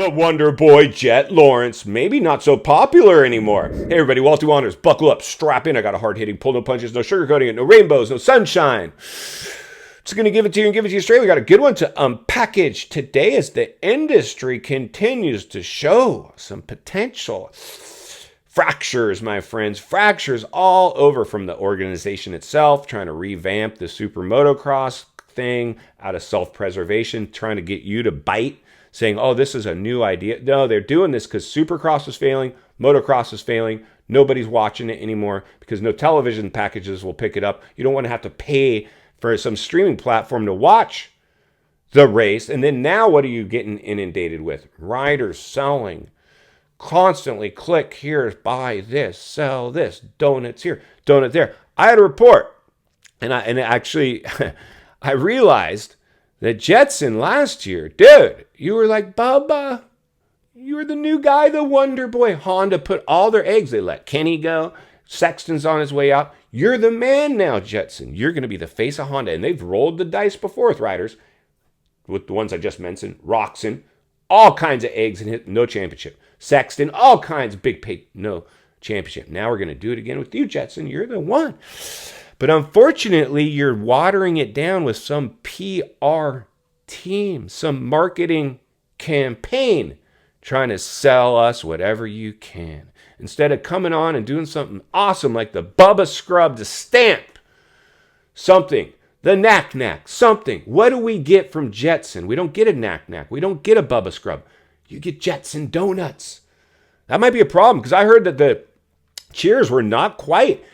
The Wonder Boy Jett Lawrence, maybe not so popular anymore. Hey everybody, Walty Wanders, buckle up, strap in. I got a hard-hitting, pull no punches, no sugarcoating it, no rainbows, no sunshine. Just going to give it to you and give it to you straight. We got a good one to unpackage today as the industry continues to show some potential fractures, my friends. Fractures all over, from the organization itself, trying to revamp the super motocross thing out of self-preservation, trying to get you to bite, saying, oh, this is a new idea. No, they're doing this because Supercross is failing, motocross is failing. Nobody's watching it anymore because no television packages will pick it up. You don't want to have to pay for some streaming platform to watch the race. And then now what are you getting inundated with? Riders selling constantly. Click here, buy this, sell this, donuts here, donut there. I had a report, and actually I realized that Jetson last year, dude, you were like, Bubba, you were the new guy, the Wonder Boy. Honda put all their eggs. They let Kenny go. Sexton's on his way out. You're the man now, Jetson. You're going to be the face of Honda. And they've rolled the dice before with riders, with the ones I just mentioned, Roxon, all kinds of eggs and hit, no championship. Sexton, all kinds of big pay, no championship. Now we're going to do it again with you, Jetson. You're the one. But unfortunately, you're watering it down with some PR team, some marketing campaign, trying to sell us whatever you can. Instead of coming on and doing something awesome like the Bubba Scrub to stamp something, the Knack Knack, something. What do we get from Jetson? We don't get a Knack Knack. We don't get a Bubba Scrub. You get Jetson donuts. That might be a problem because I heard that the cheers were not quite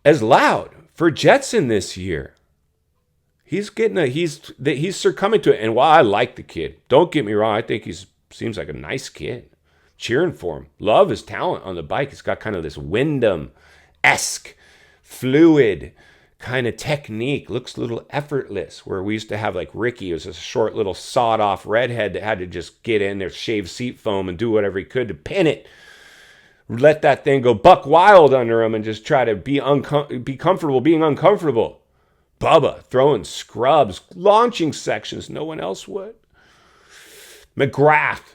as loud for Jetson this year. He's succumbing to it. And while I like the kid, don't get me wrong, I think seems like a nice kid. Cheering for him. Love his talent on the bike. He's got kind of this Wyndham-esque, fluid kind of technique. Looks a little effortless. Where we used to have like Ricky, who was a short little sawed-off redhead that had to just get in there, shave seat foam, and do whatever he could to pin it. Let that thing go buck wild under him and just try to be comfortable being uncomfortable. Bubba throwing scrubs, launching sections no one else would. McGrath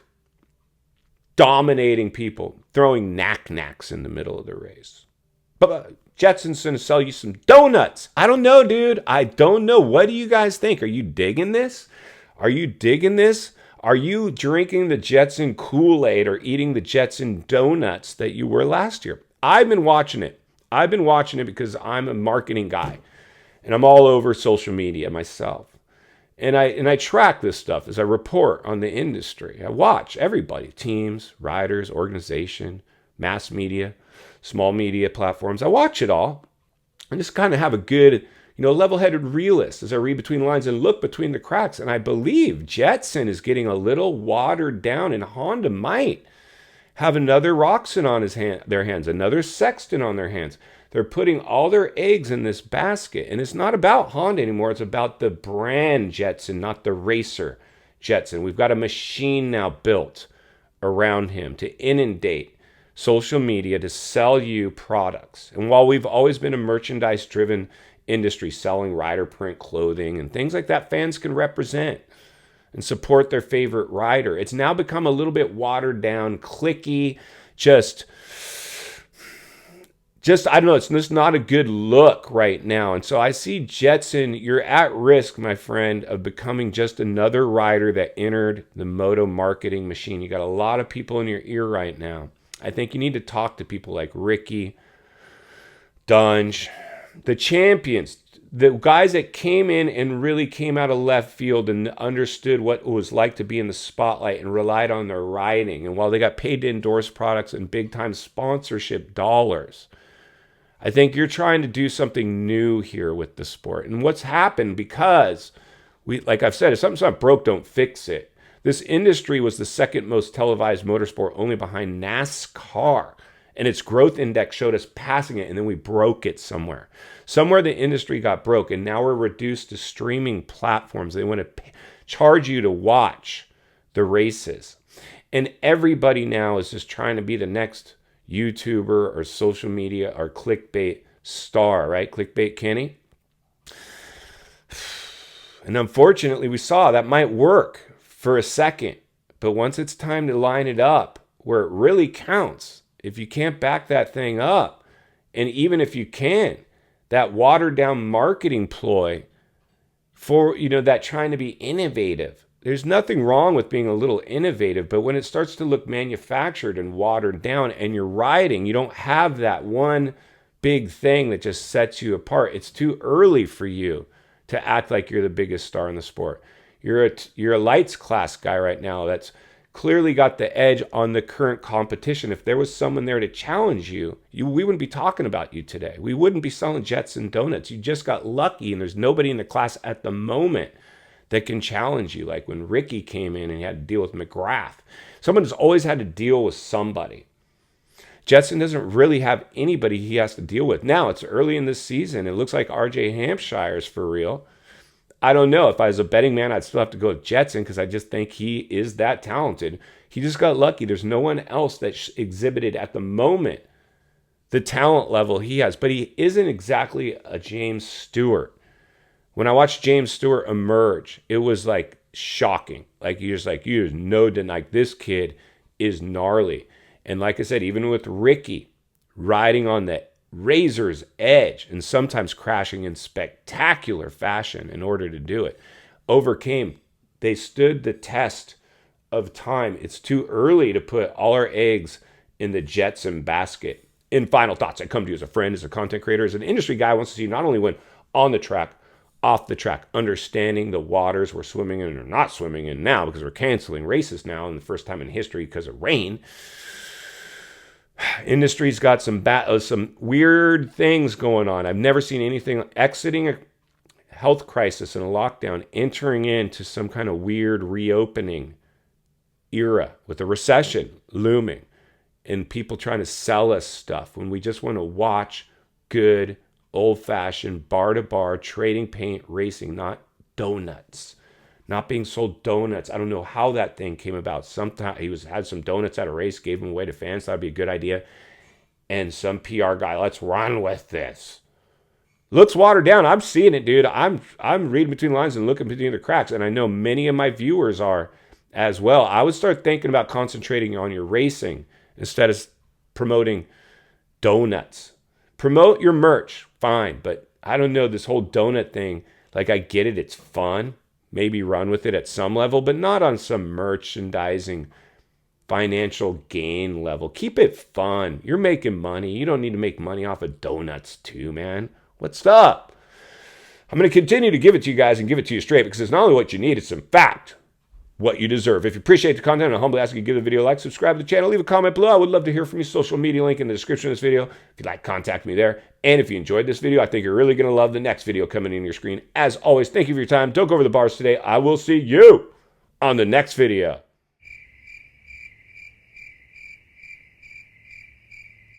dominating people, throwing knack-knacks in the middle of the race. Bubba, Jetson's going to sell you some donuts. I don't know, dude. I don't know. What do you guys think? Are you digging this? Are you digging this? Are you drinking the Jetson Kool-Aid or eating the Jetson donuts that you were last year? I've been watching it. I've been watching it because I'm a marketing guy. And I'm all over social media myself. And I track this stuff as I report on the industry. I watch everybody. Teams, riders, organization, mass media, small media platforms. I watch it all. And just kind of have a good, level-headed realist as I read between the lines and look between the cracks. And I believe Jetson is getting a little watered down, and Honda might have another Roxon on their hands, another Sexton on their hands. They're putting all their eggs in this basket. And it's not about Honda anymore. It's about the brand Jetson, not the racer Jetson. We've got a machine now built around him to inundate social media to sell you products. And while we've always been a merchandise-driven industry, selling rider print clothing and things like that, fans can represent and support their favorite rider. It's now become a little bit watered down, clicky, just I don't know, it's just not a good look right now. And so I see Jetson, you're at risk, my friend, of becoming just another rider that entered the moto marketing machine. You got a lot of people in your ear right now. I think you need to talk to people like Ricky, Dunge, the champions, the guys that came in and really came out of left field and understood what it was like to be in the spotlight and relied on their riding. And while they got paid to endorse products and big-time sponsorship dollars, I think you're trying to do something new here with the sport. And what's happened, because like I've said, if something's not broke, don't fix it. This industry was the second most televised motorsport, only behind NASCAR. And its growth index showed us passing it, and then we broke it somewhere. Somewhere the industry got broke, and now we're reduced to streaming platforms. They want to charge you to watch the races. And everybody now is just trying to be the next YouTuber or social media or clickbait star, right? Clickbait Kenny. And unfortunately, we saw that might work for a second, But once it's time to line it up where it really counts, if you can't back that thing up, and even if you can, that watered down marketing ploy for, that trying to be innovative. There's nothing wrong with being a little innovative, but when it starts to look manufactured and watered down and you're riding, you don't have that one big thing that just sets you apart. It's too early for you to act like you're the biggest star in the sport. You're a lights class guy right now that's clearly got the edge on the current competition. If there was someone there to challenge you, we wouldn't be talking about you today. We wouldn't be selling Jetts and donuts. You just got lucky, and there's nobody in the class at the moment that can challenge you. Like when Ricky came in and he had to deal with McGrath. Someone's always had to deal with somebody. Jetson doesn't really have anybody he has to deal with. Now, it's early in this season. It looks like RJ Hampshire's for real. I don't know. If I was a betting man, I'd still have to go with Jetson because I just think he is that talented. He just got lucky. There's no one else that exhibited at the moment the talent level he has. But he isn't exactly a James Stewart. When I watched James Stewart emerge, it was like shocking. Like you just know like this kid is gnarly. And like I said, even with Ricky riding on the razor's edge and sometimes crashing in spectacular fashion in order to do it, they stood the test of time. It's too early to put all our eggs in the Jetson basket. In final thoughts, I come to you as a friend, as a content creator, as an industry guy who wants to see you not only win on the track, off the track, understanding the waters we're swimming in or not swimming in now because we're canceling races now in the first time in history because of rain. Industry's got some weird things going on. I've never seen anything exiting a health crisis and a lockdown, entering into some kind of weird reopening era with a recession looming and people trying to sell us stuff when we just want to watch good old-fashioned bar-to-bar trading paint racing, not donuts. Not being sold donuts. I don't know how that thing came about. Sometime he had some donuts at a race, gave them away to fans. That'd be a good idea. And some PR guy, let's run with this. Looks watered down. I'm seeing it, dude. I'm reading between the lines and looking between the cracks. And I know many of my viewers are as well. I would start thinking about concentrating on your racing instead of promoting donuts. Promote your merch, fine. But I don't know, this whole donut thing, like I get it, it's fun. Maybe run with it at some level, but not on some merchandising financial gain level. Keep it fun. You're making money. You don't need to make money off of donuts too, man. What's up? I'm going to continue to give it to you guys and give it to you straight because it's not only what you need, it's in fact what you deserve. If you appreciate the content, I humbly ask you to give the video a like, subscribe to the channel, leave a comment below. I would love to hear from you. Social media link in the description of this video. If you'd like, contact me there. And if you enjoyed this video, I think you're really going to love the next video coming in your screen. As always, thank you for your time. Don't go over the bars today. I will see you on the next video.